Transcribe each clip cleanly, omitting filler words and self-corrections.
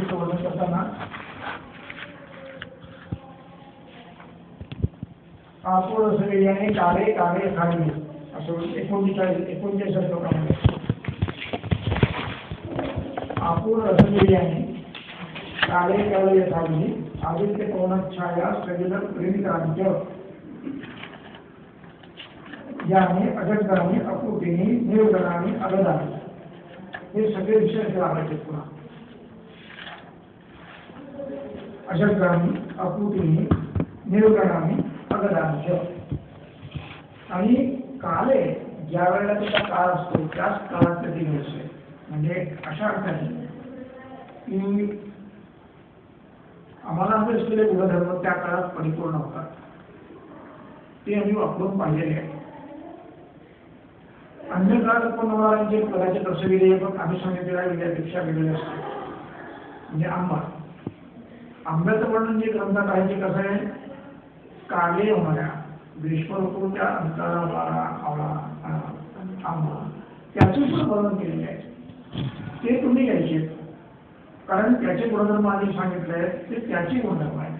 गोष्टीचं वर्णन करताना आपूर रसबिर्याणी काळे काळे खाली असं 39 श्लोकामध्ये आपूर रसबिर्याणी काळे काळे खाली आदित्य पवनच्छाया सविलर प्रेमिकांच्या याने अजगराने अपूर्तीने निर्गणाने अगदाने हे सगळे विषय लावायचे पुन्हा अजगराने अपूर्तीने निर्गणाने अगदाने आणि काले ज्या वेळेला त्याचा काळ असतो त्याच काळातले तीन विषय म्हणजे अशा अर्थाने की आम्हाला हवे असलेले गुणधर्म त्या काळात परिपूर्ण होतात ते आम्ही वापरून पाहिलेले आहे. अन्य काळात उत्पन्न होणारे जे कदाचित असे विधेयक आम्ही सांगितलेल्या विधेयापेक्षा वेगळे असते. म्हणजे आंब्याचं वर्णन जे ग्रंथात आहे ते कसं आहे काले होणाऱ्या ग्रीष्म ऋतूच्या अंतराला आवळा आंबा त्याचे पण वर्णन केलेले आहे. ते तुम्ही घ्यायचे कारण त्याचे गुणधर्म आधी सांगितले ते त्याचे गुणधर्म आहेत.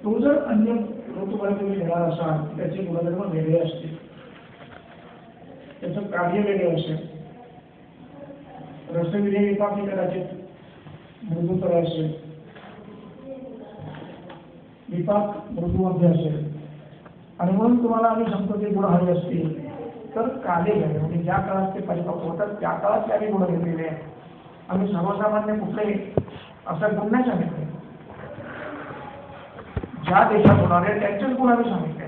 तो जर अन्य ऋतूमध्ये तुम्ही घेणार असाल त्याचे गुणधर्म वेगळे असतील त्याचं कार्य वेगळे असेल. रसविधेय विपाक कदाचित मृदूतर असेल विपाक मृदूमध्ये असेल आणि म्हणून तुम्हाला आम्ही सांगतो ते गुण हवे असतील तर काले घ्यावे म्हणजे ज्या काळात ते परिपक्व होतात त्या काळात त्याने गुण घेतलेले आहेत. आम्ही सर्वसामान्य कुठलेही असं गुण नाही सांगितले. ज्या देशात होणारे त्यांचेच गुण आम्ही सांगितले.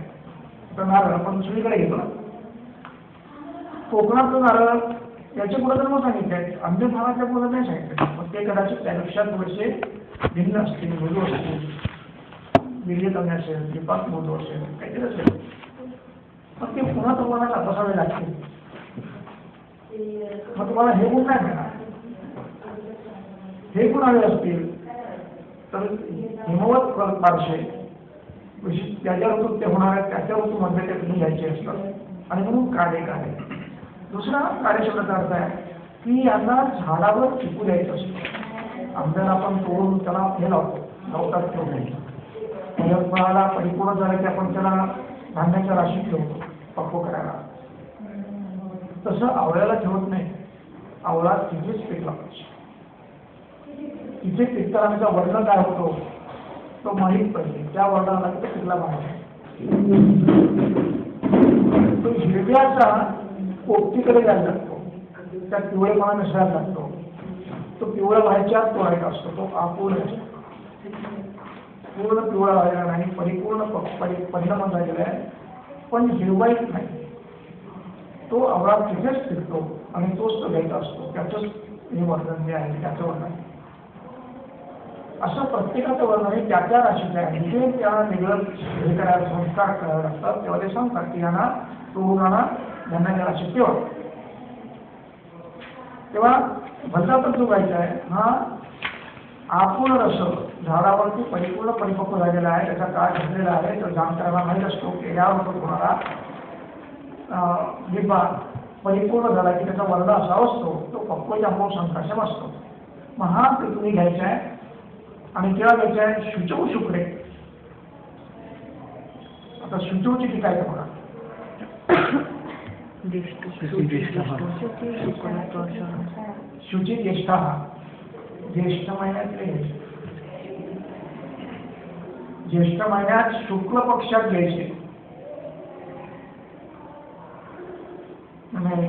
तर नारळ आपण दुसरीकडे घेतो ना कोकणातलं नारळ याचे गुणधर्म सांगितले आहेत अन्य भागातल्या गुण नाही सांगितले. पण ते कदाचित त्यापेक्षा थोडेसे भिन्न असतील मृदू असतील वीर्य कमी असेल विपाक मृदू असेल काहीतरी असेल पण ते पुन्हा तुम्हाला तपासावे लागतील. मग तुम्हाला हे गुण नाही मिळणार. हे गुण हवे असतील तर हिमवत पारशे त्याच्या ऋतूत ते होणाऱ्या त्याच्या ऋतूमध्ये ते तुम्ही घ्यायचे असतात आणि म्हणून काळे काळे. दुसरा कार्यशब्दाचा अर्थ आहे की यांना झाडावर चिकू द्यायचं असतं. आंब्याला आपण तोडून त्याला हे लावतो गवतात ठेवतो फळाला परिपूर्ण झालं की आपण त्याला धान्याच्या राशीत ठेवतो पक्व करायला. तसं आवळ्याला ठेवत नाही. आवळा तिथेच पिकला पाहिजे. तिथे पिकतानाचा वर्ण काय होतो तो माहीत पाहिजे. त्या वर्णाला तिथे पिकला पाहिजे. तो हिरव्याचा पोपटीकडे जायला लागतो त्या पिवळेपणा मिसळायला लागतो. तो पिवळा व्हायच्या तोडायचा असतो. तो अपूर्ण पूर्ण पिवळा व्हायला नाही परिपूर्ण परिणाम झालेला आहे पण हिरवाईत नाही. तो आवळा तिथेच पिकतो आणि तोच तो घ्यायचा असतो. त्याचंच हे वर्णन जे आहे त्याचं वर्णन असं प्रत्येकाचं वर्णन आहे त्या त्या राशीचं आहे. जे त्या वेगळं हे करायला संस्कार करावे लागतात तेव्हा ते सांगतात की यांना तोडून धान्याच्या राशीत ठेवा. तेव्हा भलता तर जो गायचा आहे हा आपूर्ण रस झाडावरती परिपूर्ण परिपक्व झालेला आहे. त्याचा काळ घेतलेला आहे. तो जाम करायला माहीत असतो केल्यावर होणारा विभाग परिपूर्ण झाला की त्याचा वर्ण असा असतो तो पक्वच्या मूळ संकाशम असतो. मग हा ते तुम्ही घ्यायचा आहे आणि केव्हा घ्यायचा आहे शुचव शुक्रे. आता शुचवची टीका आहे बघा शुची ज्येष्ठ ज्येष्ठ महिन्यातले ज्येष्ठ महिन्यात शुक्ल पक्षात घ्यायचे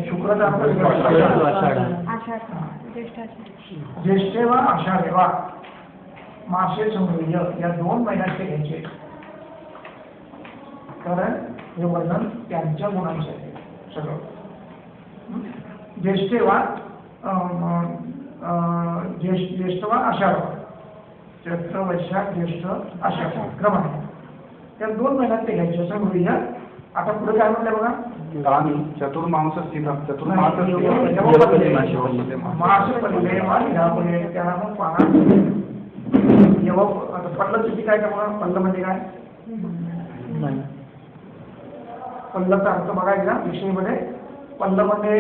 शुक्रचा ज्येष्ठ वा आषाढ वा मासे समृद्ध या 2 महिन्यात ते घ्यायचे कारण हे वर्णन त्यांच्या गुणांसाठी सगळं. ज्येष्ठ वा ज्येष्ठ वा आषाढ चैत्र वैशाख ज्येष्ठ आषाढ क्रमाने त्या 2 महिन्यात ते घ्यायचे समृद्ध. आता पुढे काय म्हटलं बघा चतुर्मांस त्याला मग पाना जेव्हा पल्ल किती काय का पल्ल म्हणजे काय पल्लचा अर्थ बघायचा विषयीमध्ये पल्ल म्हणजे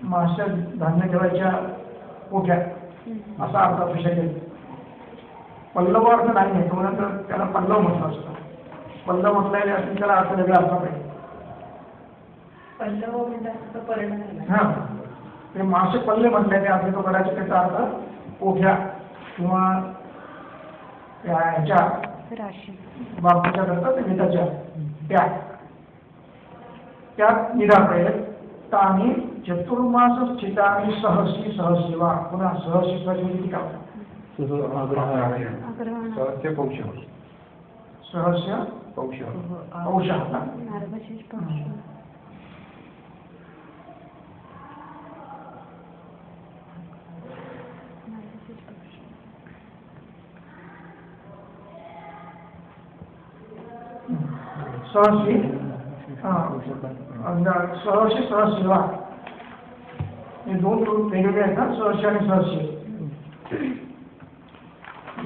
माश्या धान्य ठेवायच्या पोठ्या असा अर्थ असू शकेल. पल्लव अर्थ नाही आहे, तो नंतर त्याला पल्लव म्हटलं असतं. पल्लव म्हटलेले असेल त्याला अर्थ वेगळा असला पाहिजे. पल्लव म्हणजे परिणाम. हा, ते मासे पल्ले म्हटले ते असेल तो कदाचित त्याचा अर्थ ओढ्या किंवा ह्याच्या बाबूच्या करता ते विधाच्या त्यात निधा पाहिजे. तानी चतुर्मास स्थितानी सहसी सहसेवा. पुन्हा सहसी सहसी काय सहस्य पौष सहस्य पौष पौष सहसी सहशी सहसेवा हे दोन रूप वेगवेगळे आहेत ना, सहशी आणि सहशी.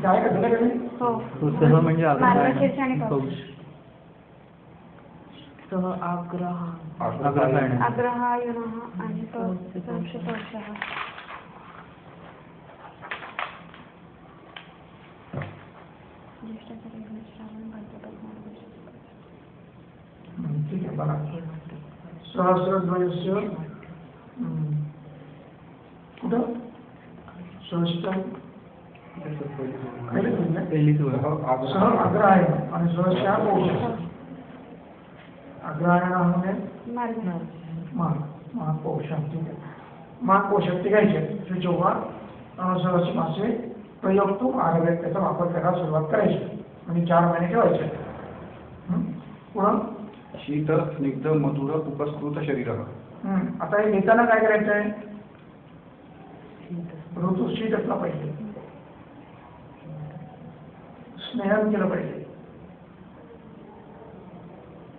काय का झालं कधी सह म्हणजे सह आग्रह आग्रहायण आणि ठीक आहे. बघा सहस्रद्वयस्य कुठं सहस्र सह अग्रहायण आणि सहस्या पौष. अग्रहायण म्हणजे महापौष. ठीक आहे. महापौष घ्यायचे सुचोवा सहसी मासे प्रयोग आरोग्यात त्याचा वापर करायला सुरुवात करायची आणि 4 महिने ठेवायचे. पुढं शीत स्निग्ध मधुर उपस्कृत शरीर. आता हे घेताना काय करायचं आहे, ऋतू शीत असला पाहिजे, स्नेहन केलं पाहिजे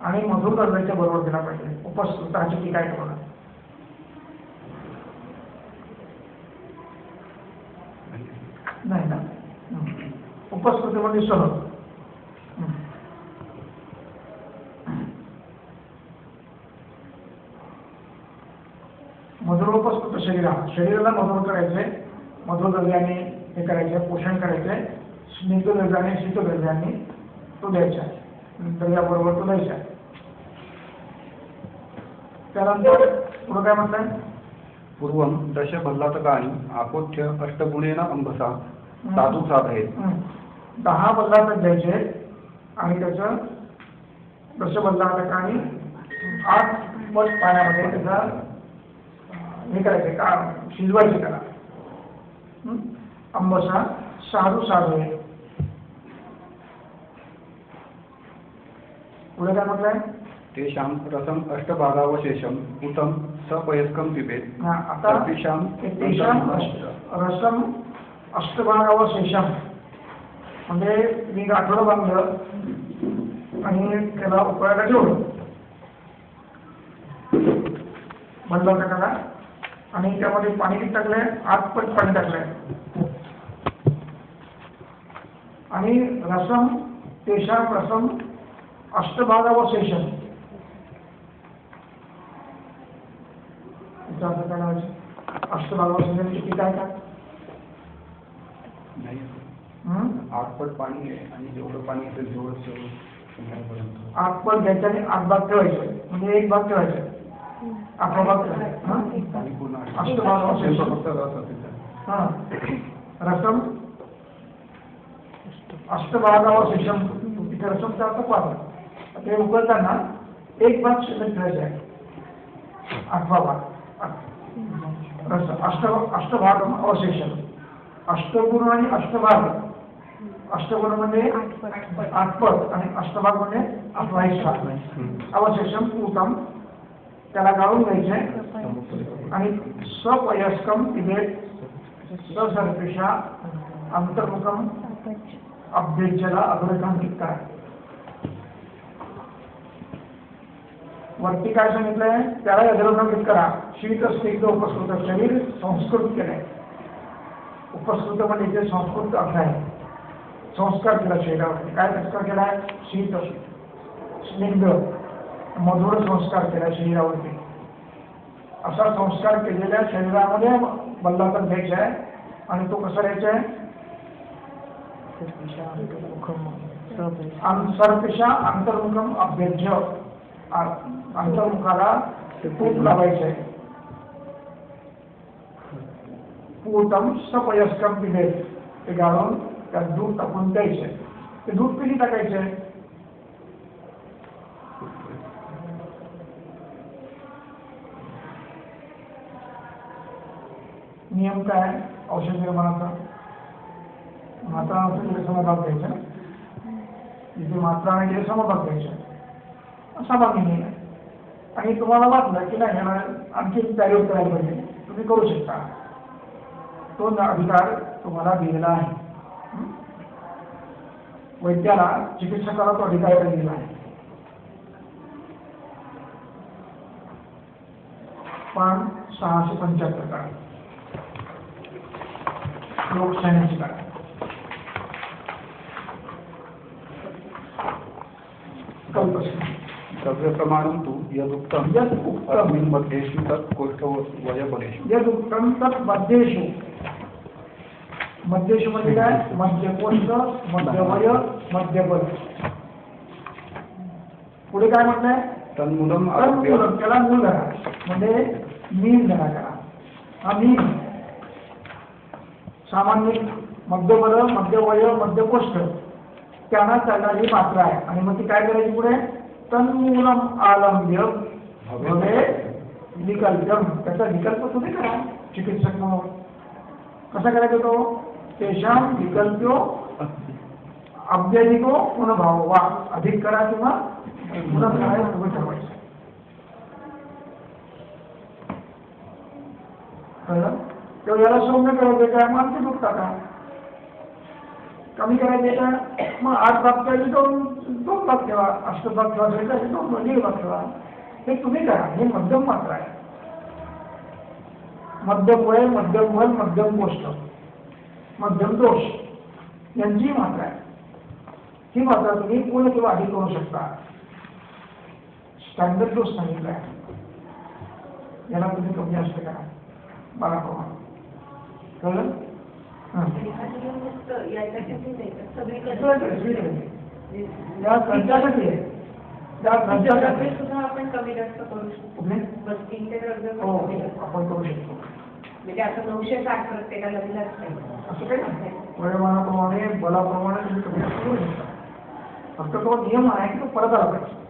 आणि मधुर दर्जाच्या बरोबर केला पाहिजे. उपस्कृताची ती काय बघा. नाही ना, उपस्कृती म्हणजे सह. मधुर उपस्कृत शरीराला मधुर करायचंय, मधुर द्रव्याने हे करायचंय, पोषण करायचंय. स्निग्ध द्रव्याने शीत द्रव्याने तो द्यायचा, द्रव्याबरोबर तो द्यायचा. त्यानंतर पुढे काय म्हणताय, पूर्वम दश बल्लातकानी आपोथ्य अष्टगुणेन अंबसा साधू साधये. 10 बल्लातक घ्यायचे आणि त्याचं दशबल्लातकानी 8 पट पाण्यामध्ये त्याचा हे करायचे का शिजवायचे त्याला. अंबसा साधू साधये. पुढे काय म्हटलंय, तेषां रसम अष्टभागावशेषम उतम सपयस्कम पिबेत. आता तेषां रसम अष्टभागावशेषम म्हणजे मी गाठोडं बांधलं आणि त्याला उकळायला ठेवलं बल्लातकाला आणि त्यामध्ये पाणी किती टाकलंय, 8 पट पाणी टाकलंय. आणि रसम तेषां रसम अष्टभागावशेषम अष्टभागावशेषम किती काय का नाही 8 पट पाणी आहे आणि जेवढं पाणी असेल तेवढं 8 पट घ्यायचं आणि 8 भाग ठेवायचे म्हणजे 1 भाग ठेवायचा, 8 भाग ठेवायचा. अष्टभागावशेषम रसम अष्टभागावशेषम. इथे रसमचा अर्थ पाहतो. ते उकळताना 1 भाग शिल्लक ठेवायचा आहे, 8वा भाग. रस अष्टभाग अवशेषम. अष्टगुण आणि अष्टभाग. अष्टगुण म्हणजे 8 पट आणि अष्टभाग म्हणजे 8वा हिस्सा. अवशेषम पूतम त्याला गाळून घ्यायचे आणि स्वयस्कम पिबेत ससर्पिषा अंतर्मुखम अभ्यज्याला अग्रकांकित करा. वरती काय सांगितलंय त्याला अग्रकांकित करा. शीत स्निग्ध उपस्कृत शरीर संस्कृत केलंय. उपस्कृत म्हणजे जे संस्कृत अर्थ आहे, संस्कार केला शरीरावरती. काय संस्कार केलाय, शीत स्निग्ध मधुर संस्कार केला शरीरावरती. असा संस्कार केलेल्या शरीरामध्ये बल्लातक घ्यायचा आहे आणि तो कसा राहायचा आहे? सर्पिषा अंतर्मुखम सर्पिषा सर्पिषा अंतर्मुखम अभ्यज्य, अंतर्मुखाला तूप लावायचं आहे. पूतम सपयस्कम पिढे, ते गाळून त्यात दूध टाकून द्यायचे. ते दूध किती टाकायचे? नियम काय औषध निर्माणाचा? मात्रा औषध समभाग द्यायचा, जिथे मात्रा आणि तिथे समभाग द्यायचा, सामान्य नियम आहे. आणि तुम्हाला वाटलं की नाही ह्याला आणखी तयारी करायला पाहिजे, तुम्ही करू शकता. तो अधिकार तुम्हाला दिलेला आहे. वैद्याला, चिकित्सकाला तो अधिकार दिलेला आहे. पण 675 काळ लोकशाहीची काळ द्रव्यप्रमाणं तु यदुक्तं अस्मिन् मध्येषु तत् कोष्ठवयपदेषु. यदुक्तं तत् मध्येषु. मध्येषु म्हणजे काय? मध्यकोष्ठ, मध्यवय, मध्यपद. पुढे काय म्हटलंय? तन्मूलम तन्मूलम, त्याला मूल धरा, म्हणजे मीन धरा त्याला. हा मीन सामान्य मध्यपद, मध्यवय, मध्यकोष्ठ त्यांना चालणारी मात्रा आहे. आणि मग ती काय करायची पुढे? तन्मूलम आलंब्य भवे विकल्पम. त्याचा विकल्प तुम्ही करा चिकित्सक म्हणून. कसा करायचा तो? तेषां विकल्प्यो अभ्यधिको गुणभाव वा. अधिक करा किंवा गुण करायला तुम्ही ठरवायचं. कळलं? तेव्हा याला सौम्य करायचं काय? मग ते दुखता का कमी करायचे का? मग 8 भाग केले 2 भाग ठेवा, 8 भाग ठेवा, 2 भाग ठेवा. हे तुम्ही करा. हे मध्यम मात्रा आहे. मध्यम वय, मध्यम बल, मध्यम गोष्ट, मध्यम दोष यांची मात्रा आहे. ही मात्रा तुम्ही पूर्ण किंवा अधिक करू शकता. स्टँडर्ड डोस सांगितला आहे, याला तुम्ही कमी जास्त करा बाळाप्रमाणे. कळलं? या खर्चासाठी आहे. त्या खर्चासाठी सुद्धा आपण कमी जास्त करू शकतो. बस्तीचे द्रव्य हो आपण करू शकतो. म्हणजे असं 960 प्रत्येकाला दिलाच नाही असं काही नाही. वयोमानाप्रमाणे, बलाप्रमाणे तुम्ही कमी जास्त करू शकता. फक्त तो नियम आहे की तो परत आला पाहिजे.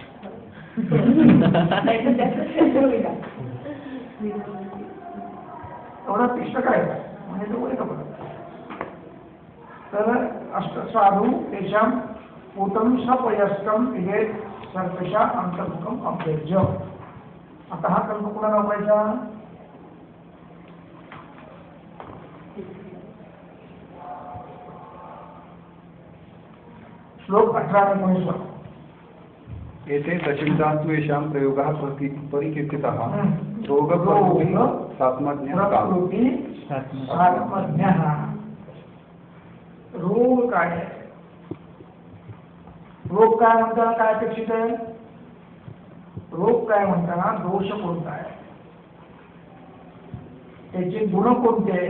एवढा तिष्ट करायचा म्हणजे तो बोले का परत. तर अष्टसाधू तेषां पूतं सपयस्कम विवेक सर्पेषा अंतर्मुखम अभ्यज्य. आता हा कल्प कुणाला वापरायचा? श्लोक 18 आणि 19. एते दशविधास्तु येषां प्रयोगः परिकीर्तितः. रोगप्रकृति सात्मज्ञः. रोग काय आहे? रोग काय म्हणताना काय अपेक्षित आहे? रोग काय म्हणताना दोष कोणता आहे, त्याचे गुण कोणते,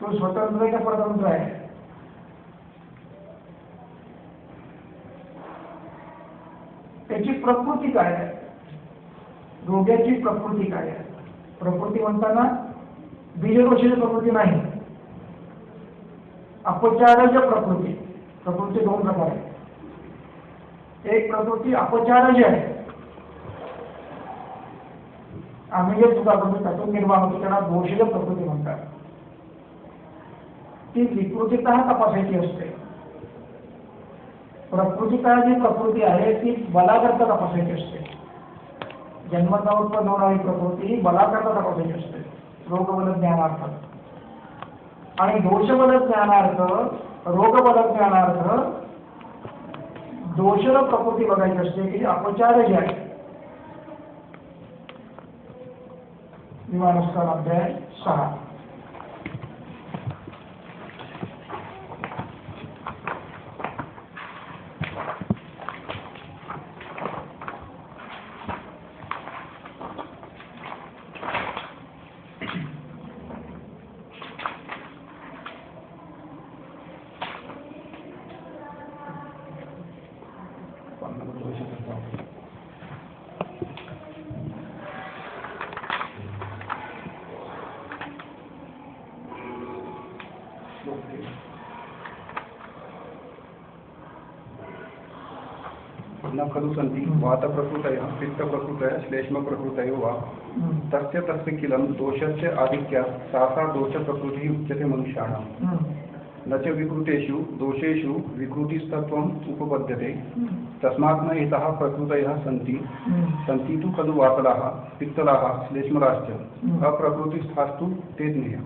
तो स्वतंत्र आहे का परतंत्र आहे? त्याची प्रकृती काय आहे? रोग्याची प्रकृती काय आहे? प्रकृती म्हणताना बीजदोषाची प्रकृती नाही, अपचारज प्रकृती. प्रकृती 2 प्रकार आहे. एक प्रकृती अपचारज आहे, आम्ही जे चुका करतो त्यातून निर्माण होतो त्याला दोषज प्रकृती म्हणतात. ती विकृतीतः तपासायची असते. प्रकृतीतः जी प्रकृती आहे ती बलाकरता तपासायची असते. जन्मता उत्पन्न होणारी प्रकृती बलाकरता तपासायची असते, रोगबल ज्ञानार्थ. आणि दोषबल ज्ञानार्थ, रोगबल ज्ञानार्थ दोषद प्रकृती बघायची असते की अपचार जे आहे. निवारस्थान अध्याय 6. न खलु सन्ति वातप्रकृतयः पित्तप्रकृतयः श्लेष्मप्रकृतयो वा तस्य तस्य किलं दोषस्य आधिक्यात् सा दोषप्रकृतिः उच्यते मनुष्याणां न च विकृतेषु दोषेषु विकृतिस्तत्त्वम् उपपद्यते तस्मात् न एताः प्रकृतयः सन्ति तु खलु वातलाः पित्तलाः श्लेष्मलाश्च अप्रकृतिस्थास्तु ते ज्ञेयः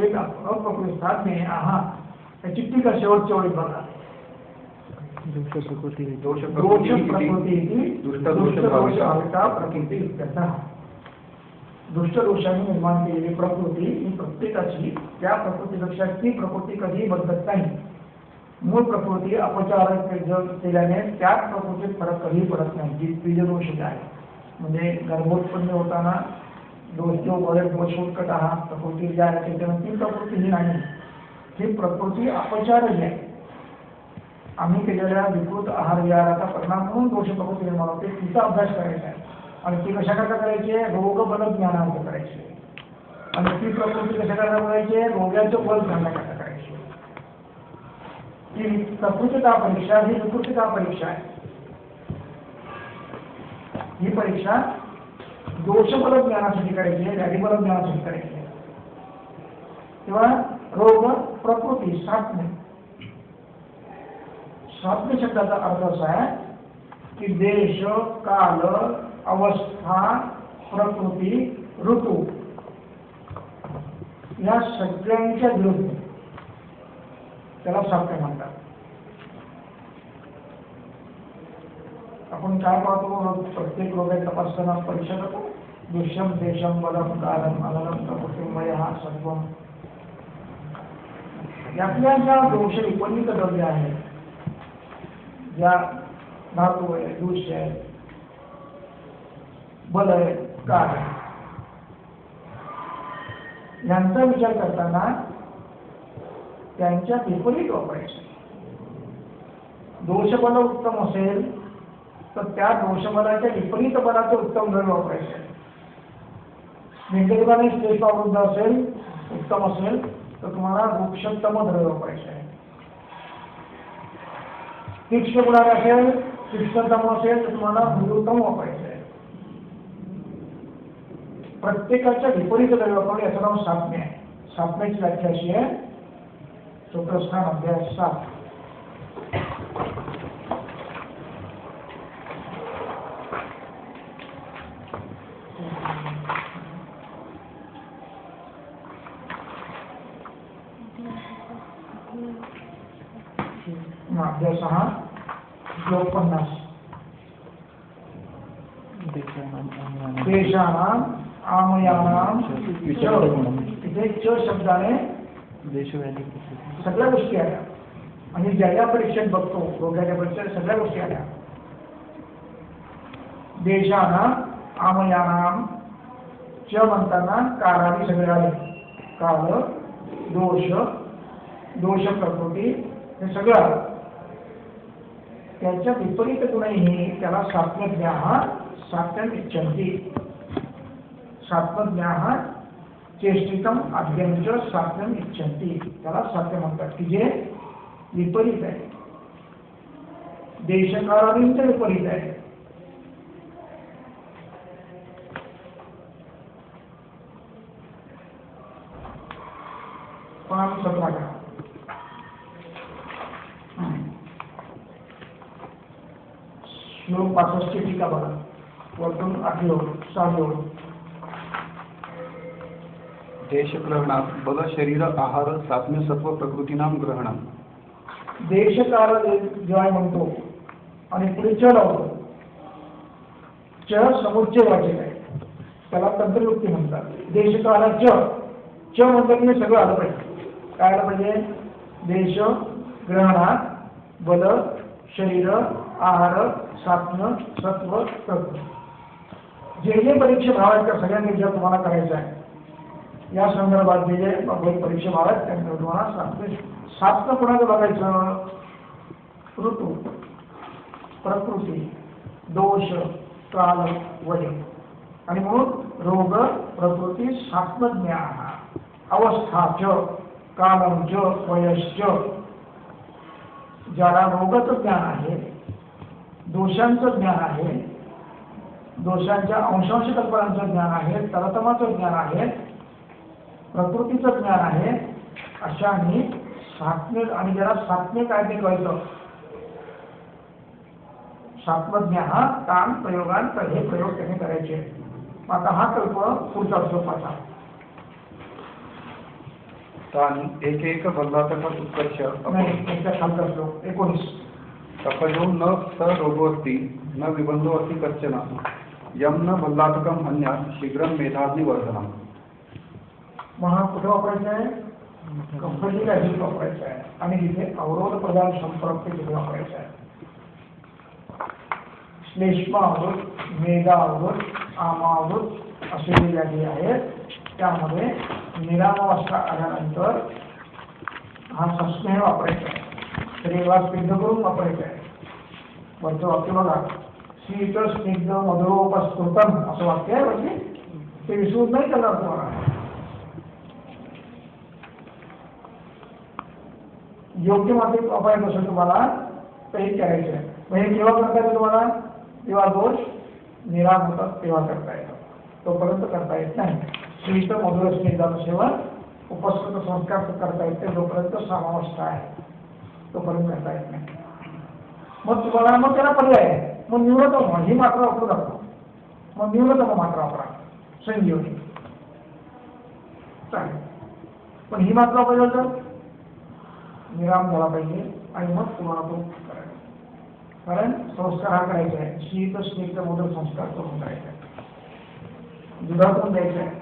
एक अप्रकृतिस्थात ज्ञेयः चिठ्ठी का शेवटच्या ओळी बघा दोष प्रकृती दुष्टदोषभाविता प्रकृती इत्यर्थः दुष्टदोषाने निर्माण केलेली प्रकृती ही प्रत्येकाची त्या प्रकृतीपेक्षा ती प्रकृती कधीही बदलत नाही मूळ प्रकृती अपचार केल्याने त्या प्रकृतीत फरक कधीही पडत नाही जी बीजदोष आहे म्हणजे गर्भोत्पन्न होताना दोष जो बरेच दोष उत्कट हा प्रकृती जी आहे त्याच्यामध्ये ती प्रकृती ही नाही ही प्रकृती अपचार जी आहे आम्ही केलेल्या विकृत आहार विहाराचा परिणाम म्हणून दोष प्रकृती निर्माण होते तिचा अभ्यास करायचा आहे आणि ती कशाकरता करायची आहे रोग बल ज्ञानार्थ करायची आहे आणि ती प्रकृती कशाकरता करायची आहे रोगाचं बल जाणण्याकरता करायची आहे ती प्रकृतिता परीक्षा ही विकृतिता परीक्षा आहे ही परीक्षा दोषबल ज्ञानासाठी करायची आहे व्याधीबल ज्ञानासाठी करायची आहे तेव्हा रोग प्रकृती साधने साध्य शब्दाचा अर्थ असा आहे की देश काल अवस्था प्रकृती ऋतू या सगळ्यांच्या विरुद्ध त्याला साध्य म्हणतात आपण काय पाहतो प्रत्येक रोगाची तपासताना परीक्षा करतो दुष्यम देशम बलम कालम अलम प्रकृती वयः सत्वम यातल्या ज्या दोष विपरीत द्रव्य आहेत ज्या धातू आहे दृश्य आहे बल आहे काळ आहे यांचा विचार करताना त्यांच्या विपरीत वापरायचे दोषबल उत्तम असेल तर त्या दोषबलाच्या विपरीत बलाचे उत्तम द्रव्य वापरायचे मेंढेबलाने श्लेष्मावृद्ध असेल उत्तम असेल तर तुम्हाला वृक्षोत्तम द्रव्य वापरायचे आहे तीक्ष्ण गुणाने असेल तीक्ष्णतम असेल तर तुम्हाला मृदुतम वापरायचं आहे प्रत्येकाच्या विपरीत द्रव्य वापरणे याचं नाव साधने आहे साधनेची व्याख्या अशी आहे सूत्रस्थान अध्याय 7 अध्याय 6 श्लोक 50 देशानाम आमयानाम इथे च शब्दाने सगळ्या गोष्टी आल्या आणि ज्या ज्या परीक्षेत बघतो रोगाच्या परीक्षेत सगळ्या गोष्टी आल्या देशानाम आमयानाम च म्हणताना काराने सगळे आले काल दोष प्रकृती हे सगळं आलं त्याच्या विपरीत गुणही त्याला सात्मज्ञाः सात्यम इच्छन्ति सात्मज्ञाः चेष्टितम आद्यंच सात्यम इच्छन्ति त्याला सात्य म्हणतात की जे विपरीत आहे देशकालांचं विपरीत आहे पण आम्ही 17 श्लोक 65 टीका बघा वरतून 8 ओळ 6 ओळ देशग्रहणात बल शरीर आहार सात्म्य सत्व प्रकृतीनां ग्रहणं देशकाल जेव्हा म्हणतो आणि पुढे च लावतो च समुच्चयवाचक आहे त्याला तंत्रयुक्ती म्हणतात देशकाला च म्हणतात की सगळं आलं पाहिजे काय आलं पाहिजे देश ग्रहणात बल शरीर आहार सात्म्य सत्व प्रकृती जे जे परीक्षा भाव आहेत त्या सगळ्यांनी विचार तुम्हाला करायचा आहे या संदर्भात जे जे परीक्षा भाव आहेत त्यांनी तुम्हाला सात्म्य कोणाचं बघायचं ऋतू प्रकृती दोष काल वय आणि म्हणून रोग प्रकृती सात्मज्ञाः अवस्था च कालं च वयश्च, ज्याला रोगाचं ज्ञान आहे, दोषांचं ज्ञान आहे, दोषांच्या अंशांश कल्पनांचं ज्ञान आहे, तरतमाचं ज्ञान आहे, प्रकृतीचं ज्ञान आहे, अशांनी सात्विक, आणि ज्याला सात्विक काय ते कळतं, सात्वज्ञ हा काम प्रयोगांत हे प्रयोग त्याने करायचे. आता हा कल्प पुढचा श्लोकाचा. तानि एक एक बल्लातक उत्कर्ष नाही, त्याच्या खालचा श्लोक 19. अपजो न स रोगोऽस्ति न विबंधोऽस्ति कश्चन यम न बल्लातकम अन्यात् शीघ्रं मेधाग्नि वर्धनम्. मग हा कुठे वापरायचा आहे? कंपनी काही वापरायचा आहे, आणि तिथे अवरोध प्रदान संपर्क तिथे वापरायचा आहे. श्लेष्मावृत, मेघावृत, आमावृत असे जे व्याधी आहेत त्यामध्ये निरामावस्था आल्यानंतर हा सस्नेह वापरायचा आहे, शरीराला स्निग्ध करून वापरायचा आहे. वरचं वाक्य बघा, शीत स्निग्ध मधुरोपस्फुटम असं वाक्य आहे. म्हणजे ते विसरून नाही करणार तुम्हाला. योग्य मात्र वापरायचं असेल तुम्हाला तर हे करायचं आहे. मग हे केव्हा करता येतं तुम्हाला? तेव्हा दोष निराम होतात तेव्हा करता येतं, तोपर्यंत करता येत नाही. शीत मधुर स्निग्धाचं सेवन उपस्कृत संस्कार करता येते जोपर्यंत सामावस्था आहे तोपर्यंत करता येत नाही. मग तुम्हाला मग त्याला पर्याय आहे. मग न्यूनतम ही मात्रा वापरू लागतो. मग न्यूनतम मात्रा वापरा, संजीवनी चालेल. पण ही मात्रा वापरली तर निराम झाला पाहिजे आणि मग तुम्हाला तो करायचा. कारण संस्कार हा करायचा आहे, शीत स्निग्ध मधुर संस्कार करून करायचा आहे, दुधातून द्यायचा आहे.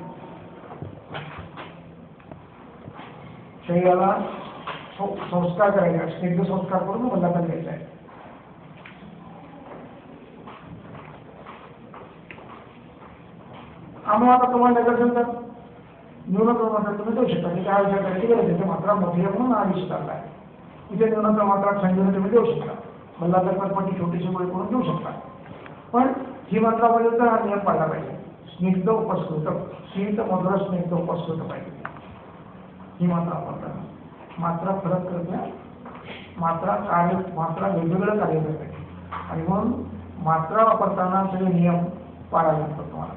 शरीराला संस्कार करायचा आहे, स्निग्ध संस्कार करून बल्लातून द्यायचा आहे. आम्हाला आता तुम्हाला द्यायचं असेल तर न्यूनतम मात्रा तुम्ही देऊ शकता. मी काय विचार करायची गरज आहे, मात्रा मोठी आहे म्हणून हा विषय चालला आहे. इथे न्यूनतम मात्रा संजीवनी तुम्ही देऊ शकता, बल्लातून पण छोटीशी गोळी करून देऊ शकता. पण ही मात्रा पाहिजे तर हा नियम पाळला पाहिजे. स्निग्ध उपस्कृत, शीत मधुर स्निग्ध उपस्कृत पाहिजे. ही मात्रा वापरताना मात्रा फरक करते, मात्रा वेगवेगळं कार्य करते, आणि म्हणून मात्रा वापरताना सगळे नियम पाळावे लागतात तुम्हाला.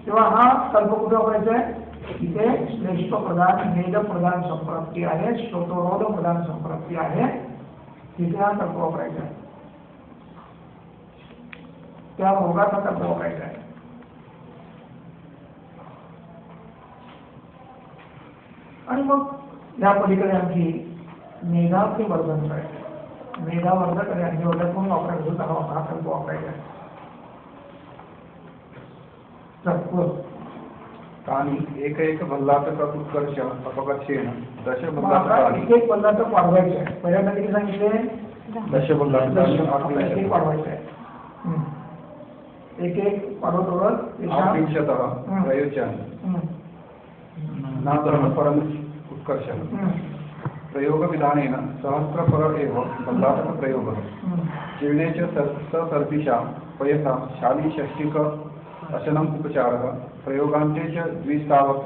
तेव्हा हा कल्प कुठे वापरायचा आहे? इथे श्लेष्ठ प्रधान, मेध प्रधान संप्राप्ती आहे, श्रोतरोध प्रधान संप्राप्ती आहे, तिथे हा कल्प वापरायचा आहे. त्या रोगाचा कल्प वापरायचा आहे. आणि मग या पलीकडे आणखी मेधाचे वर्धन करायचं. मेधावर्धक आणि अग्निवर्धक म्हणून वापरायचं हा कल्प वापरायचा आहे. तानि एक एक बल्लातक उत्कर्ष अपकर्षेण दश बल्लातकानि. एक एक बल्लातक वाढवायचं आहे. पहिल्यांदा किती सांगितले? दश बल्लातकानि एक एक वाढवायचं आहे. एक एक वाढवत आत्मिंशतः प्रयोज्यानि नातरं परम उत्कर्षः. प्रयोगविधानेन सहस्रपर एव बल्लातक प्रयोगः. जीर्णे च सर्पिषा पयसा शालीषष्टिक अशनम उपचारः. प्रयोगान्ते च द्विस्तावत्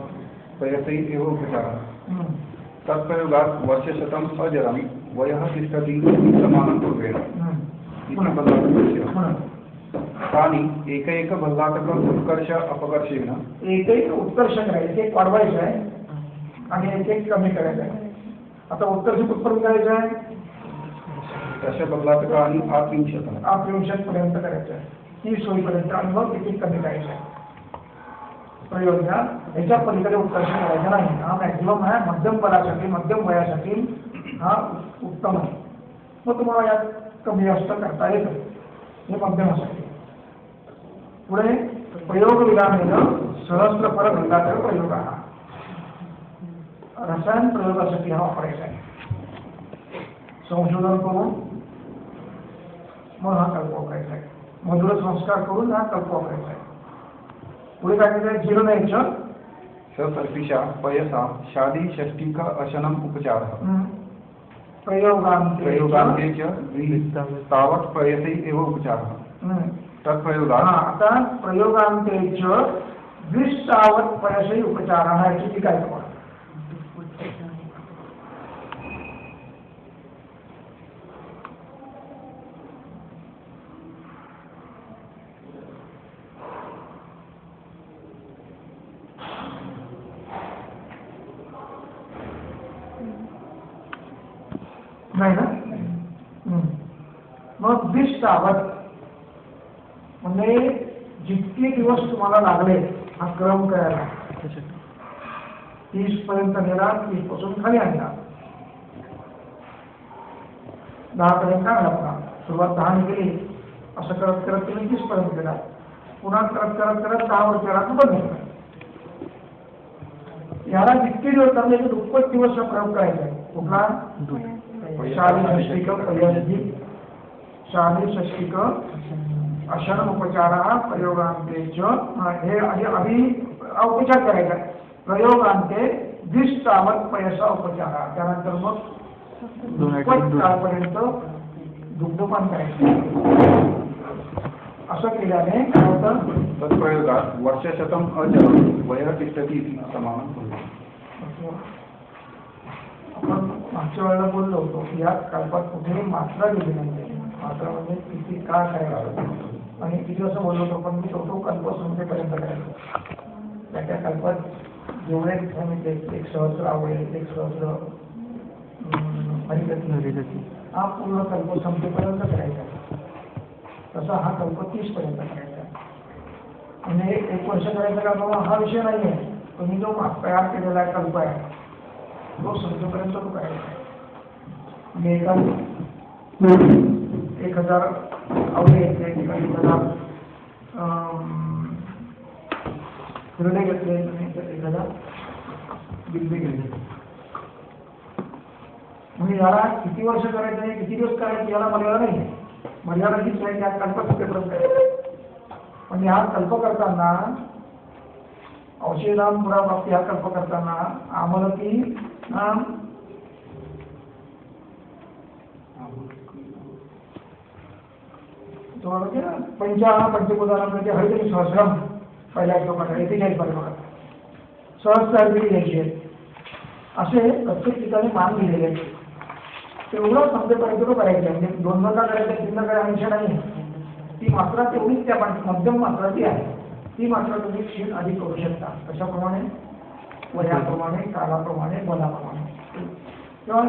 पयसै एव उपचारः. तत्प्रयोगात् वर्षशतम् अजरं वयः तिष्ठति समानं पूर्वेण. इति बल्लातकस्य. तानि एक एक बल्लातक उत्कर्ष अपकर्षेण. एक एक उत्कर्ष करायचं, एक वाढवायचं आहे आणि एक एक कमी करायचं आहे. आता उत्कर्ष कुठपर्यंत करायचं आहे? दश बल्लातकानि आत्मिंशतः. 8 पर्यंत करायचं आहे, 30 होईपर्यंत, आणि मग एक एक कमी करायचं आहे. प्रयोजना याच्या पलीकडे उत्कर्ष करायचं नाही. हा मॅक्झिमम आहे. मध्यम बलासाठी, मध्यम वयासाठी हा उत्तम आहे. मग तुम्हाला यात कमी जास्त करता येतं, हे मध्यमासाठी. पुढे प्रयोग विधानेन सहस्रपर बल्लातक प्रयोग हा रसायन प्रयोगासाठी हा वापरायचा आहे. संशोधन करून मग हा कल्प वापरायचा आहे. मधुर संस्कार करून हा कल्प वापरायचा आहे. पुढे काय करायचं? जीर्णेच सर्पिषा पयसा शालीषष्टिक अशनम उपचारः. प्रयोगान्ते च द्विस्तावत् पयसै एव उपचारः. तत्प्रयोगात्. आता प्रयोगान्ते च द्विस्तावत् पयसै उपचारः याची टीका आहे तुम्हाला. नाही ना? मग 20 तावत म्हणजे जितके दिवस तुम्हाला लागले हा क्रम करायला, 30 पर्यंत गेला, 30 पासून खाली आणला, 10 पर्यंत आणला, सुरुवात 10 ने केली, असं करत करत तुम्ही 30 पर्यंत गेला, पुन्हा करत करत करत 10 वर केला तर बंद झाला. याला जितके दिवस चालले ते दुप्पट दिवस हा प्रयोग करायचा आहे. कुठला? शाली षष्टिक पर्यंती, शाली षष्टिक अशनमुपचार प्रयोगांते हे आधी उपचार करायचा. प्रयोगांते 20 तावत पयसा उपचार, त्यानंतर मग दुप्पट काळपर्यंत दुग्धपान करायचं. असं केल्याने काय होतं? तत्प्रयोगात वर्षशतम अजरम वयः तिष्ठति इति समानं. आपण मागच्या वेळेला बोललो होतो की या कल्पात कुठेही मात्रा दिली नाही. मात्रा म्हणजे किती काळ करायचं आणि किती असं बोललो होतो, पण मी तो कल्प संख्येपर्यंत करायचो. त्या कल्पात जेवढे सांगितले, 1 सहस्र आवडेल, 1 सहस्र हरिगती, हा पूर्ण कल्प संख्येपर्यंत करायचा. तसा हा कल्प 30 पर्यंत करायचा. म्हणजे 1 वर्ष करायचा का बाबा हा विषय नाही आहे. तुम्ही जो तयार केलेला आहे कल्प आहे तो संख्येपर्यंत तो करायचा. म्हणजे एका 1000 आवडे घेतले, एका 1000 हृदय घेतले, 1000 बिंबे घेतले. म्हणजे याला किती वर्ष करायचं आहे, किती दिवस करायचं याला मर्यादा नाही. मर्यादा हीच आहे की हा कल्प संख्येपर्यंत करायचा. पण हा कल्प करताना औषधाम पुराप्राप्ती हा कल्प करताना आम्हाला ती पंचभूतांमध्ये हरितरी सहस्रम पहिल्या श्लोकाकडे 41 बघा, सहस्र हरितरी घ्यायची आहे. असे प्रत्येक ठिकाणी मान दिलेले आहेत. तेवढं संख्येपर्यंत तो करायचं आहे. म्हणजे 2 करायचं, 3 करायचं नाही. ती मात्रा तेवढीच त्या मध्यम मात्रा ती आहे. ती मात्र तुम्ही क्षीण अधिक करू शकता. कशाप्रमाणे? वयाप्रमाणे, कालाप्रमाणे, बलाप्रमाणे. किंवा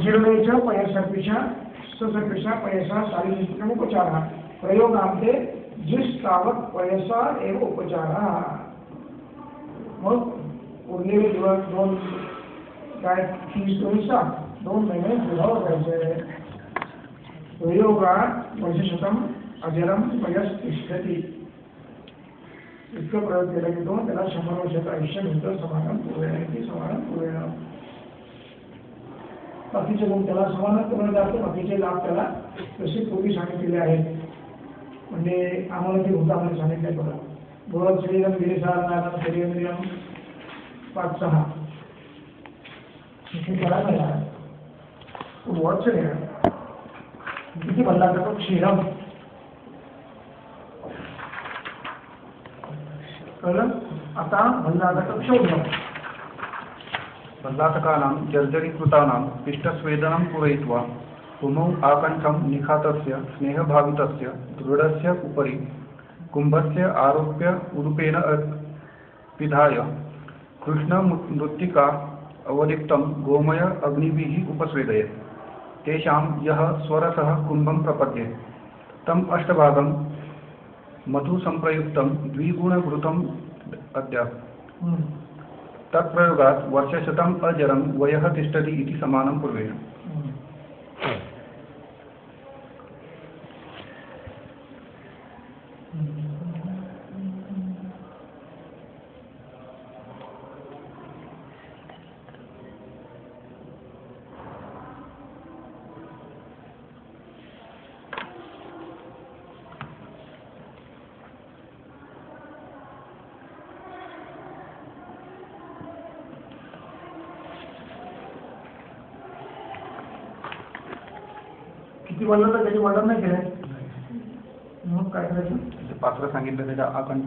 जिरवेच्या पयसापेक्षा ससपेक्षा पैसा शारीरिक उपचार प्रयोगांते 20 तावत पैसा एव उपचार. मग उरलेले दिवस 2 काय 30 2 महिने दुधावर जायचे. प्रयोगात वर्षशतम अजरम वयस तिष्ठति, इतकं प्रयोग केला की तो त्याला 100 वर्षाचं आयुष्य मिळतं. समाधान पूर्ण समाधान पूर्ण. बाकीचे लोक त्याला समाधान पूर्ण जाते. बाकीचे लाभ त्याला जसे पूर्वी सांगितलेले आहेत. म्हणजे आम्हाला जे भूतामध्ये सांगितलंय बघा, बृहत शरीरम गिरीसार शरीरम 5-6 त्याला मिळाला. बृहत शरीर किती भल्ला जातो क्षीरम, कळलं? आता भल्ला जातो क्षौर्यम. भल्लातकानां जर्जरीकृतानां पिष्टस्वेदनं पूरयित्वा पुमौ आकण्ठं निखातस्य स्नेहभावितस्य दृढस्य उपरि कुम्भस्य आरोप्य उदुपेन पिधाय कृष्णमृत्तिका अवलिप्तं गोमय अग्निभिः उपस्वेदयेत्. तेषां यः स्वरसः कुम्भं प्रपद्येत् तम् 8 भागं मधुसंप्रयुक्तं द्विगुणघृतम् अद्यात्. तत्प्रयोगात् वर्षशतम् अजरं वयः तिष्ठति इति समानं पूर्वेण. किती वर्णन तर त्याची वर्णन नाही केलं. मग काय करायचं? पात्र सांगितलं त्याच्या आकंठ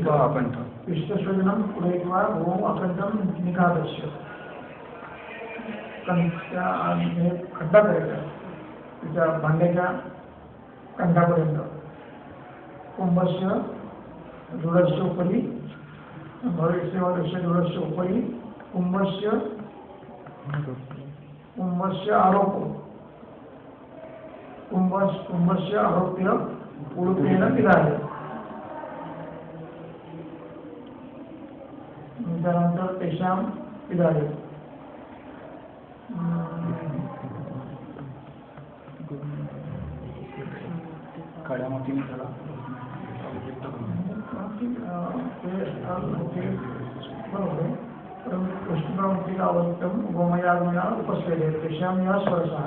आकंठ विष्णुस्वजनम पुरयित्वा ओम अकंठम निखातस्य. खड्डा करायचा. तिच्या भांड्याच्या कंठापर्यंत कुंभस्य दृढस्य उपरी भविष्यवदस्य दृढस्य उपरी कुंभस्य आरोप कुंभस्य आरोप्य उडुपेन पिधाय. त्यानंतर तेषां पिधाय. काळ्या मातीने त्याला बरोबर. कृष्णमूर्तीला अवक्तं गोमयाग्निना उपस्वेदे तेषां यः स्वरसः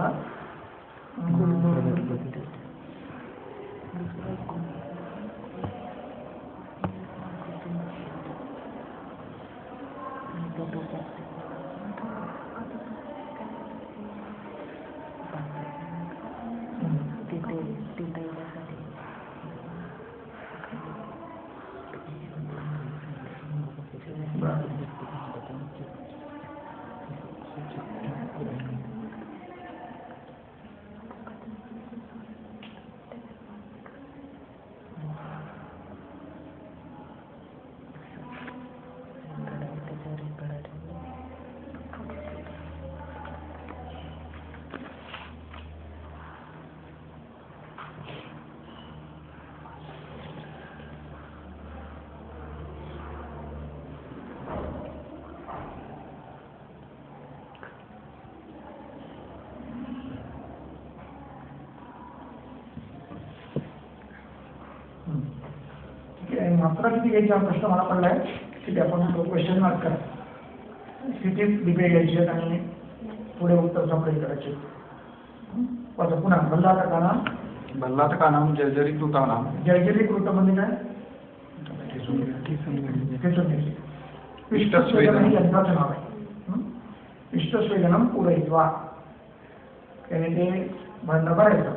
मात्रा किती घ्यायची हा प्रश्न मला पडलाय. ठीक आहे, आपण क्वेश्चन मार्क करा. किती डिबे घ्यायची आहेत आणि पुढे उत्तर सापडेल करायचे. पुन्हा भल्लातकानां जर्जरीकृतानां जर्जरीकृत म्हणजे काय? पिष्टस्वेदनं हे यंत्राचं नाव आहे. पिष्टस्वेदनं पूरयित्वा त्याने ते भांडण करायचं.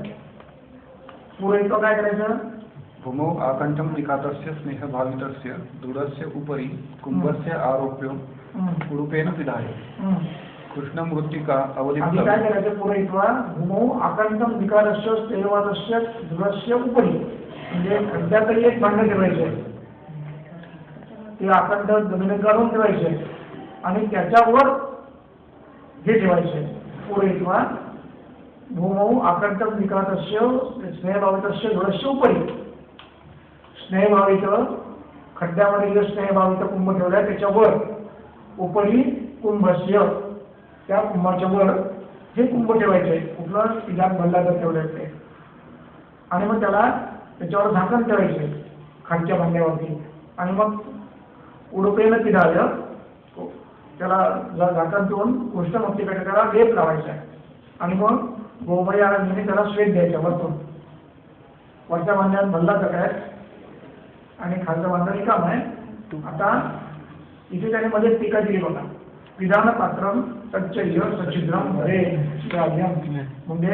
पूरयित्वा काय करायचं? भूमौ आकण्ठं निकातस्य स्नेहभावितस्य दृढस्य उपरि कुंभस्य आरोप्य उडुपेन पिधाय. कृष्णमृत्तिका आधी अवलिप्तं. काय करायचं? पूरयित्वा भूमौ आकण्ठं निकातस्य स्नेहवादस्य दृढस्य उपरि म्हणजे खड्ड्यातही एक भांडण ठेवायचे. ते आकंठ जमिनीत काढून ठेवायचे आणि त्याच्यावर हे ठेवायचे. पूरयित्वा भूमौ आकण्ठं निकातस्य स्नेहभावितस्य दृढस्य उपरि. स्नेहभावित खड्ड्यामध्ये जे स्नेहभावित कुंभ ठेवलाय त्याच्यावर उपरी कुंभस्य त्या कुंभाच्या वर हे कुंभ ठेवायचे. कुठलं? पिलात भल्लाचं ठेवलंय ते. आणि मग त्याला त्याच्यावर झाकण ठेवायचे खालच्या भांड्यावरती. आणि मग उडुपेन पिधाय त्याला झाकण ठेवून कृष्णमूर्तीकडे त्याला लेप लावायचा. आणि मग गोमयाग्नीने त्याला स्वेद द्यायचा वरतून. वरच्या भांड्यात भल्लाचं काय आणि खालचं भांडं रिकाम आहे. आता इथे त्याने मध्ये टीका दिली बघा. विधान पात्रम तच्चैव सच्छिद्रम भरे श्राव्यम म्हणजे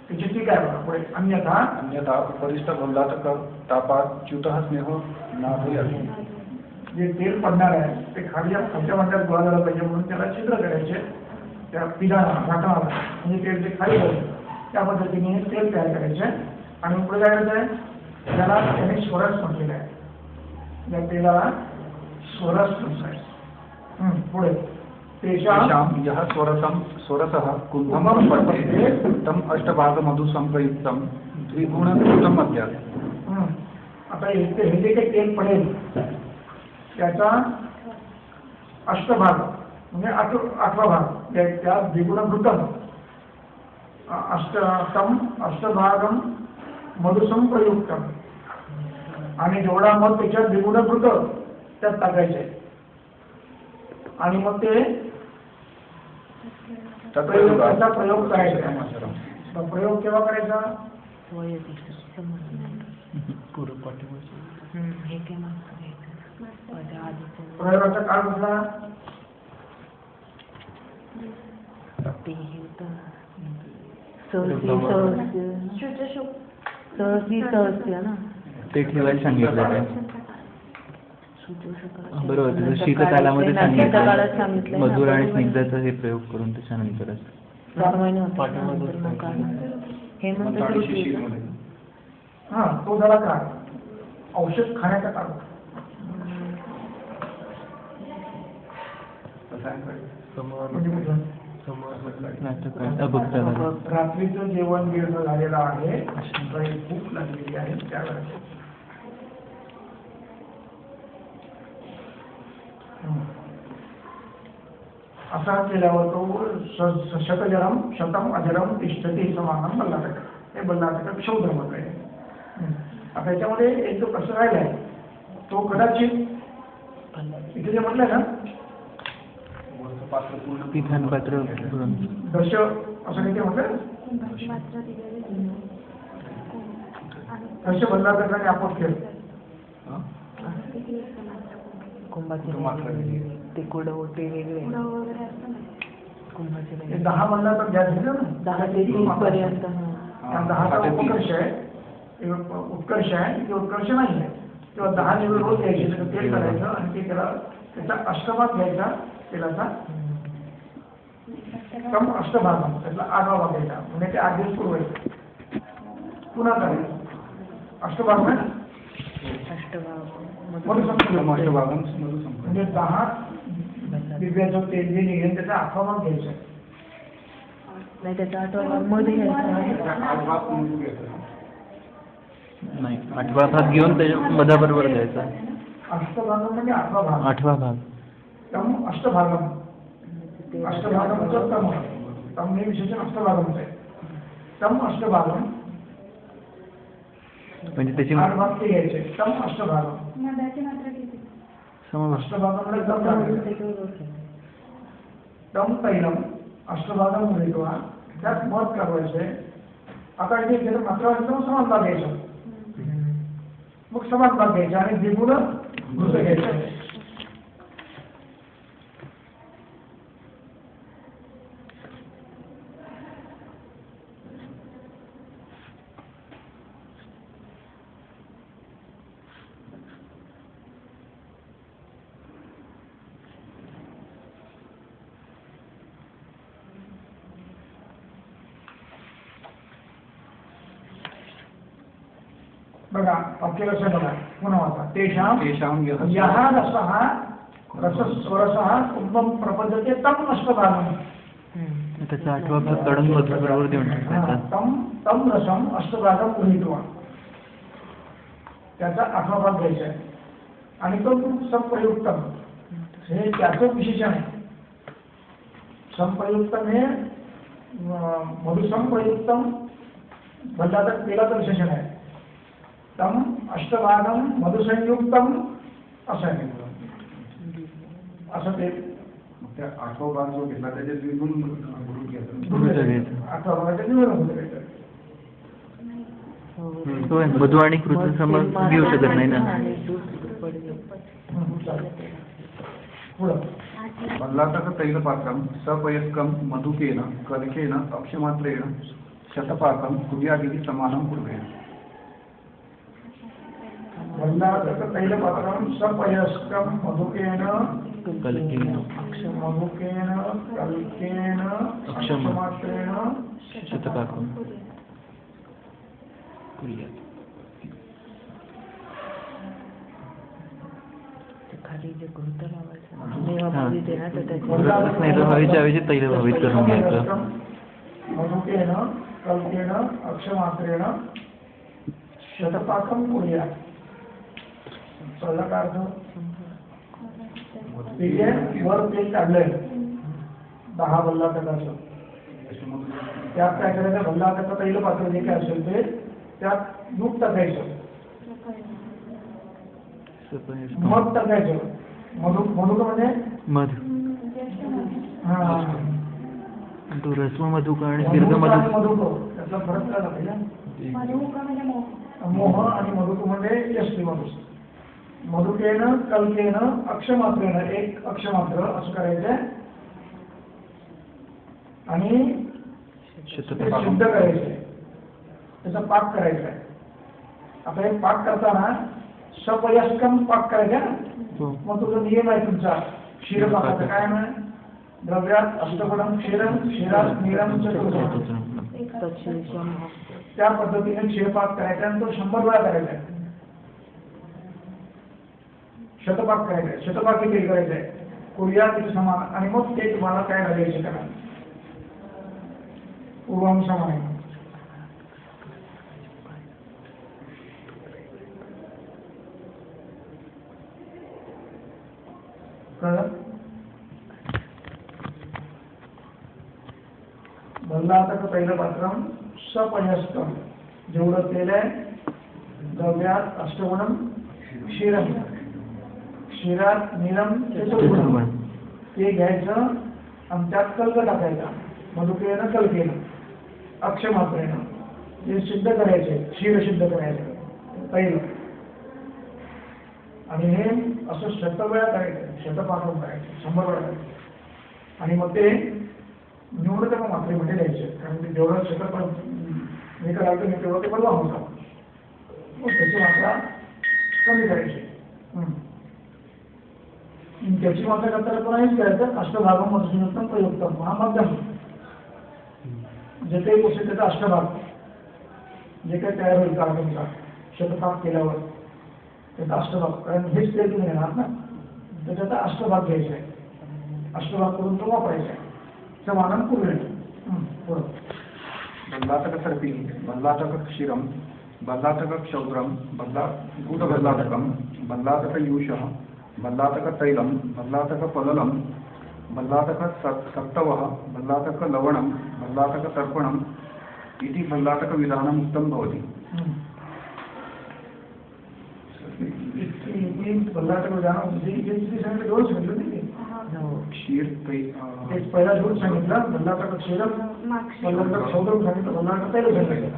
त्याची टीका आहे बघा पुढे. अन्यथा उपरिष्ठ भल्लातक तापात च्युतः स्नेहो नाभूयात्. जे तेल पडणार आहे ते खालच्या भांड्यात गोळा झाला पाहिजे म्हणून त्याला छिद्र करायचे त्या पिधाना झाकणाला म्हणजे तेल ते खाली जाईल. त्या पद्धतीने तेल तयार करायचे. आणि पुढे काय करायचं आहे? त्याला त्याने स्वरस म्हटलेलं आहे. या तेलाला स्वरस म्हटलंय. पुढे तेषां यः स्वरसः कुंभं प्रपद्ये तं अष्टभागमधु संप्रयुक्तं द्विगुणकृतं अद्यात्. आता हे जे काही तेल पडेल त्याचा अष्टभाग म्हणजे 8वा भाग त्या द्विगुणकृतं अष्टभागम मधुसंप्रयुक्तम आणि जेवढा मग त्याच्यात द्विगुणकृत त्यात टाकायचे. आणि मग ते त्याचा प्रयोग करायचा. प्रयोग केव्हा करायचा? प्रयोगाचा काळ कुठला? ते ठेवायला सांगितलं आहे. बरोबर, तुझं शीतकालामध्ये सांगितलं मधुर आणि स्निग्धाचा हे प्रयोग करून त्याच्यानंतरच 4 महिने होते. हेमंत म्हणताडी ऋतू. शिशिरमध्ये. हा तो झाला काळ, औषध खाण्याचा काळ. म्हणजे कुठं? नाटकात अभक्ताला. रात्रीचं जेवण गिळणं झालेलं आहे, सकाळी भूक लागलेली आहे त्यावेळेस. असा केल्यावर तो शतजरम शतम अजरम तिष्ठती समानम बल्लाटक, हे बल्लाटक क्षौधर्मक आहे. आता याच्यामध्ये एक जो प्रश्न राहिलाय तो कदाचित इथे जे म्हटलंय ना पिधान पात्र भरून. दश असं काही ते म्हटलं, दश बल्लाटकाने आपोआप केलं. कुंभाचे ते कुडवटे वेगळे कुंभाचे हे वेगळे. 10 बल्लाटक घ्या झालं ना, 10 ते 30 पर्यंत. त्या 10चा उपकर्ष आहे, उत्कर्ष आहे किंवा उत्कर्ष नाही आहे, किंवा 10 निवड रोज घ्यायचे, त्याचं तेल करायचं आणि ते त्याला त्याचा अष्टभाग घ्यायचा तेलाचा, कम अष्टभाग त्यातला 8वा भाग घ्यायचा, म्हणजे ते 8 दिवस पुरवायचं, पुन्हा करायचं अष्टभाग ना अष्टभागम म्हणजे 10 दिव्याचं तेल जे निघेल त्याचा 8वा भाग घ्यायचा. नाही त्याचा आठवडा मध्ये घ्यायचा. नाही 8वा भाग घेऊन त्याच्या मधाबरोबर द्यायचा. अष्टभागम म्हणजे 8वा भाग, 8वा भाग. तम अष्टभागम, अष्टभागमचं तम, तम हे विशेषण अष्टभागमचं आहे. तम अष्टभागम म्हणजे त्याची 8 भाग ते घ्यायचे, तम अष्टभागम. समभाग. अष्टभागम म्हणजे तम टाकायचं. तम तैलम अष्टभागम मिळतो, त्यात मध करायचे. आता इथे गेलं मात्र समान भाग घ्यायचा, मग समान भाग घ्यायचा आणि द्विगुण घृत घ्यायचं. बघा वाक्य लक्षात बघा पुन्हा वाचा. तेषाम यः रसः रसस्वरसः कुंभम प्रपद्यते तम अष्टभागम. त्याचा 8वा भाग काढून मधाबरोबर देऊन टाकायचा. तम रसम अष्टभागम गृहीत्वा, त्याचा 8वा भाग घ्यायचा आहे. आणि तो संप्रयुक्तम हे त्याचं विशेषण आहे. संप्रयुक्तम हे मधुसंप्रयुक्तम बल्लाटक तेलाचं विशेषण आहे. तम अष्टभागम मधुसंयुक्तम असं आहे. असं ते 8वा भाग जो घेतला त्याच्यात द्विगुण घृत घ्यायचं. 8वा भागाच्या निवडून होतं काहीतरी. होय, मधु आणि कृत समज घेऊ शकत नाही ना. पुढं बल्लाटक तैलपाकं सपयस्कं मधुकेन कलिकेन अक्षमात्रेण शतपाकं कुर्यादिति समानं कुर्वेण. बल्लाटक तैलपात्रं सपयस्कं मधुकेन कलिकेन कल्केन अक्षमात्रेण शतपाकं कुर्यात्. खाली जे घृत लावायचं नेहमी ते ना तर त्याची स्नेहभावीच्या ऐवजी तैलभावित करून घ्यायचं. मधुकेन कल्केन अक्षमात्रेण शतपाकं कुर्यात्. पहिला काय अर्थ? ठीक आहे, वर तेल काढलंय 10 बल्लाटकाचं, त्यात काय करायचं, बल्लाटकाचं पहिलं पात्र जे काय असेल ते त्यात दूध टाकायचं, मध टाकायचं. मधुक म्हणजे मध. हा तो रस्व मधुक आणि दीर्घ मधुक. मधुक त्यातला फरक काय पाहिजे. मोह आणि मधुक म्हणजे यष्टी मधुस. मधुकेन कल्केन अक्षमात्रेन, एक अक्षमात्र असं करायचंय आणि ते शुद्ध करायचंय, त्याचा पाक करायचा आहे. आता हे पाक करताना सपयस्कम पाक करायचा ना. मग तुझा नियम आहे तुमचा क्षीरपाकाचा काय म्हणे, द्रव्यात अष्टगुणम क्षीरम क्षीरात नीरम चतुर्गुणम. त्या पद्धतीने क्षीरपाक करायचा आणि तो 100 वेळा करायचा आहे. शतपाक करायचा आहे. शतपाक देखील करायचा आहे. कुर्यात समान आणि मग ते तुम्हाला काय लागायचे करा पूर्वांशामध्ये. कळलं? भरला आता का पहिलं पात्रम सपयस्तम. जेवढं तेल आहे द्रव्यात अष्टगुणम क्षीरम क्षीरात नीरम चतुर्गुणम. ते घ्यायचं आणि त्यात कल्क टाकायचा. मधुकेनं कल्केनं अक्षमात्रेनं ते सिद्ध करायचे. क्षीर सिद्ध करायचं पहिलं. आणि हे असं 100 वेळा करायचं. शतपाकून करायचं 100 वेळा करायचं. आणि मग ते न्यूनतम मात्रेमध्ये द्यायचे. कारण ते जेवढं शतपाक हे करायचं नाही तेवढं ते बलवान होतं. मग त्याची मात्रा कमी करायची. त्याची मात्रा करताना पुन्हा हेच करायचं. अष्टभागम मधुसूदनम प्रयुक्तम. हा मध्यम जे काही गोष्टी त्याचा अष्टभाग जे काही तयार होईल कार्बनचा शतपाक केल्यावर त्याचा अष्टभाग. कारण हेच तेल तुम्ही घेणार ना तर त्याचा अष्टभाग घ्यायचा आहे. अष्टभाग करून तो वापरायचा आहे. समानम पूर्ण. पुढं बल्लातक सर्पी बल्लातक क्षीरम बल्लातक क्षौद्रम भूतबल्लातकम बल्लातक यूषः बल्लातक तैलम बल्लातक पललम बल्लातक सत्तवः बल्लातक लवणम बल्लातक तर्पणम इति बल्लातक विधानम उत्तम भवति. बल्लातक विधानम सांगितलं. दोन सांगितलं नाही क्षीर एक पहिला दोन सांगितलं. बल्लातक क्षीरम बल्लातक क्षौद्रम सांगितलं. बल्लातक तैल सांगितलं.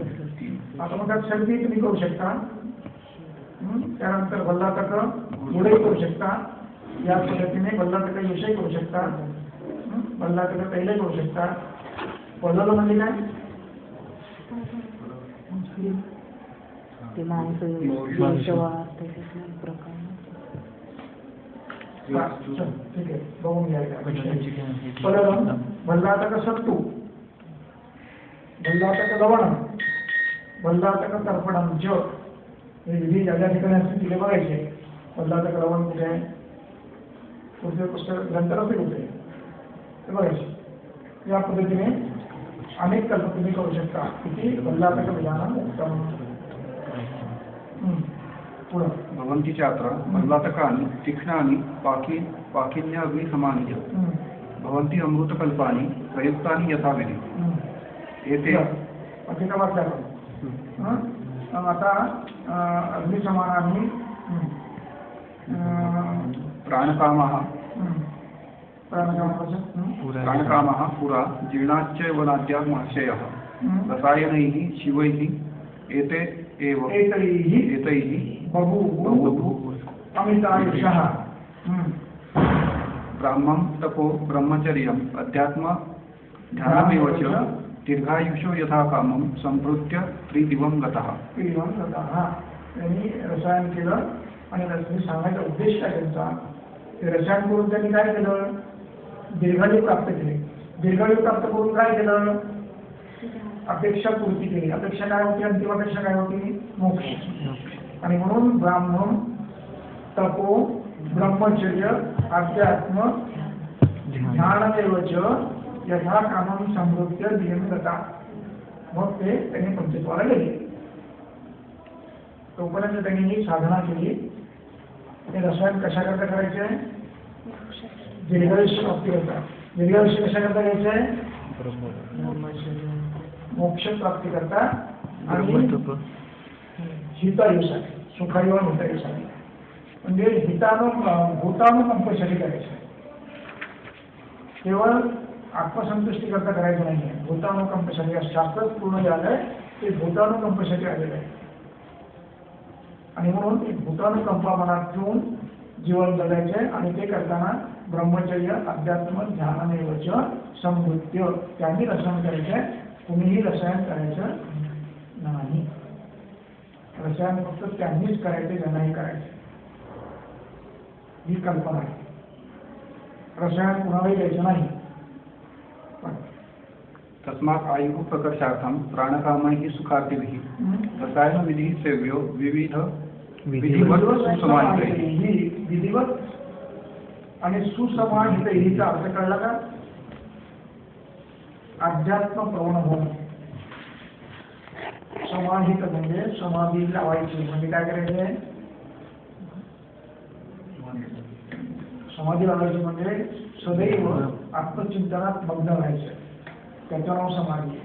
आता मग त्यात सर्दी तुम्ही करू शकता. त्यानंतर बल्लातक गुडही करू शकता. या पद्धतीने बल्लातक विषय करू शकता. बल्लातक तैल करू शकता. पलल म्हणजे काय? ते मांस प्रकार. ठीक आहे बघून घ्यायला. पललम बल्लातक सत्तू बल्लातक लवणम बल्लातक तर्पणम ज. हे विधी ज्या ठिकाणी असतील तिथे बघायचे. बल्लातक लवण कुठे आहे पुढचे पुस्तक ग्रंथ असेल कुठे ते बघायचे. या पद्धतीने अनेक कल्प तुम्ही करू शकता. किती बल्लातक विधान उत्तम. पुढं भवन्ति चात्र बल्लातकानि तीक्ष्णानि पाकिन्याग्निसमानि भवन्ति अमृतकल्पानि प्रयुक्तानि यथाविधि. एते अधिक वाक्य. आता अग्निसमानानि प्राणकामः पुरा जीर्णाच्चैवनाद्याः महर्षयः रसायनैः शिवैः एते एव एतैः बभूवुः अमितायुषः. ब्राह्मं तपो ब्रह्मचर्यम् अध्यात्म ध्यानमेव च दीर्घायुषो यथा कामं संप्रोत्य त्रिदिवं गतः. त्यांनी रसायन केलं आणि सांगायचा उद्देश काय त्यांचा. ते रसायन करून त्यांनी काय केलं दीर्घायू प्राप्त केले. दीर्घायू प्राप्त करून काय केलं अपेक्षा पूर्ती केली. अपेक्षा काय होती? अंतिम अपेक्षा काय होती? मोक्ष. आणि म्हणून ब्राह्मण तपो ब्रह्मचर्य अध्यात्म ध्यानमेवच यथा कामं संवृत्य दियंगता. मग ते त्यांनी पंचत्वाला गेले. तोपर्यंत त्यांनी ही साधना केली. ते रसायन कशाकरता करायचे आहे? दीर्घायुष्य प्राप्ती करता. दीर्घायुष्य कशाकरता घ्यायचं आहे? मोक्ष प्राप्ती करता आणि हितायुसाठी सुखायू आणि हितायुसाठी. म्हणजे भूतानुकंपसाठी करायचं. केवळ आत्मसंतुष्टी करता करायचं नाही आहे. भूतानुकंपसाठी शास्त्रच पूर्ण झालंय ते भूतानुकंपसाठी आलेलं आहे. आणि म्हणून ते भूतानुकंपा मनात ठेवून जीवन जगायचे. आणि ते करताना ब्रह्मचर्य अध्यात्म ध्यानानेवच संवृत्य त्यांनी रसायन करायचे. कुणीही रसायन करायचं नाही. रसायन फक्त त्यांनीच करायचे ज्यांनाही करायचे. ही कल्पना आहे. रसायन कुणालाही द्यायचं नाही. तस्मात् आयुः प्रकर्षार्थं प्राणकामैः सुखार्थिभिः रसायनविधिः सेव्यो विविध विधिवत् सुसमाहितैः। विधिवत आणि सुसमाहित हिचा अर्थ कळला का? अध्यात्म प्रवण होणं. समाहित म्हणजे समाधी लावायची, म्हणजे काय करायचंय? समाधी लावायची म्हणजे सदैव आत्मचिंतनात मग्न व्हायचं. त्याचं नाव समाधी.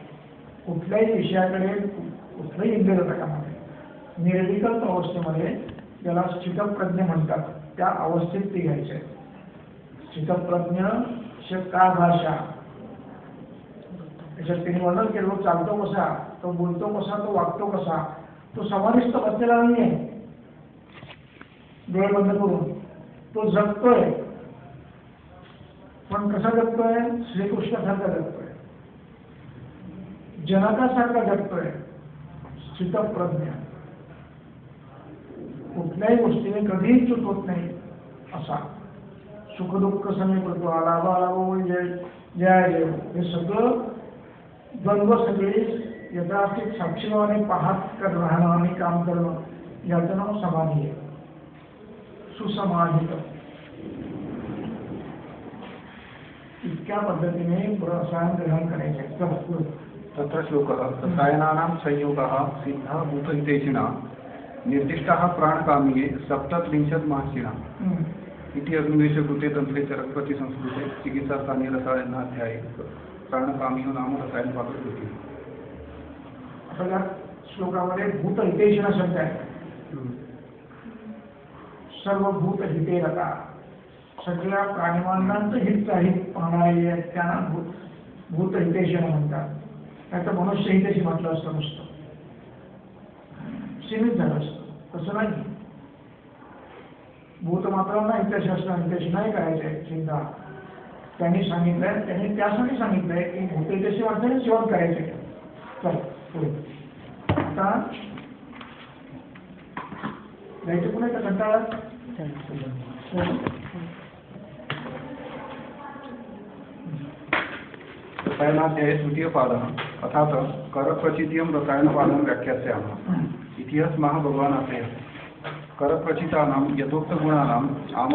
कुठल्याही विषयाकडे कुठल्याही इंद्रिय घटकामध्ये निर्विकल्प अवस्थेमध्ये ज्याला स्थितप्रज्ञ म्हणतात त्या अवस्थेत ते घ्यायचे. स्थितप्रज्ञ का भाषा, त्याच्यात त्यांनी वर्णन केलं. तो चालतो कसा, तो बोलतो कसा, तो वागतो कसा. तो समाधिस्थ बसलेला नाहीये डोळे बंद करून, तो जगतोय. पण कसा जगतोय? श्रीकृष्णासारखा जगतोय, जनकासारखा जगतोय. स्थितप्रज्ञ, कुठल्याही गोष्टीने कधीही चूक होत नाही असा. सुखदुःख समी करतो, लाभ लाभ जय जय देव. हे सगळं द्वंद्व सगळी यथास्थित साक्षीभावाने पाहत राहणं आणि काम करणं, याचं नाव समाधी आहे. सुसमाधित. इतक्या पद्धतीने रसायन ग्रहण करायचे. तत्र श्लोकः रसायनानां संयोगः सिद्धः भूतहितैषिणा निर्दिष्टाः प्राणकामीये 37 महर्षिणः इति अग्निवेशकृते तंत्रे चरकप्रतिसंस्कृते चिकित्सास्थाने रसायनाध्याये प्राणकामीयो नाम रसायन पाककृती. आपल्या श्लोकामध्ये भूत हितेशना शब्द आहे. सर्व भूत हिते रता, सगळ्या प्राणिमानांचं हित पाहणारे त्यांना भूत हितेशना म्हणतात. त्याचं मनुष्य हितेशी म्हटलं असतं नुसतं, सीमित झालं असतं. तसं नाही. भूत मात्र हितशास्त्र हितेशी नाही करायचंय चिंता. त्यांनी सांगितलंय, त्यांनी त्यासाठी सांगितलंय की भूत हितेशी माणसाने सेवन करायचंय. चल पुढे. आता जायचं पुढे का कंटाळा? रसायनाध्याये तृतीयपादः अर्थात् करप्रचितीयं रसायनपादं व्याख्यास्यामः. इति स्मः भगवान् अर्थः करप्रचितानां यथोक्तगुणानाम्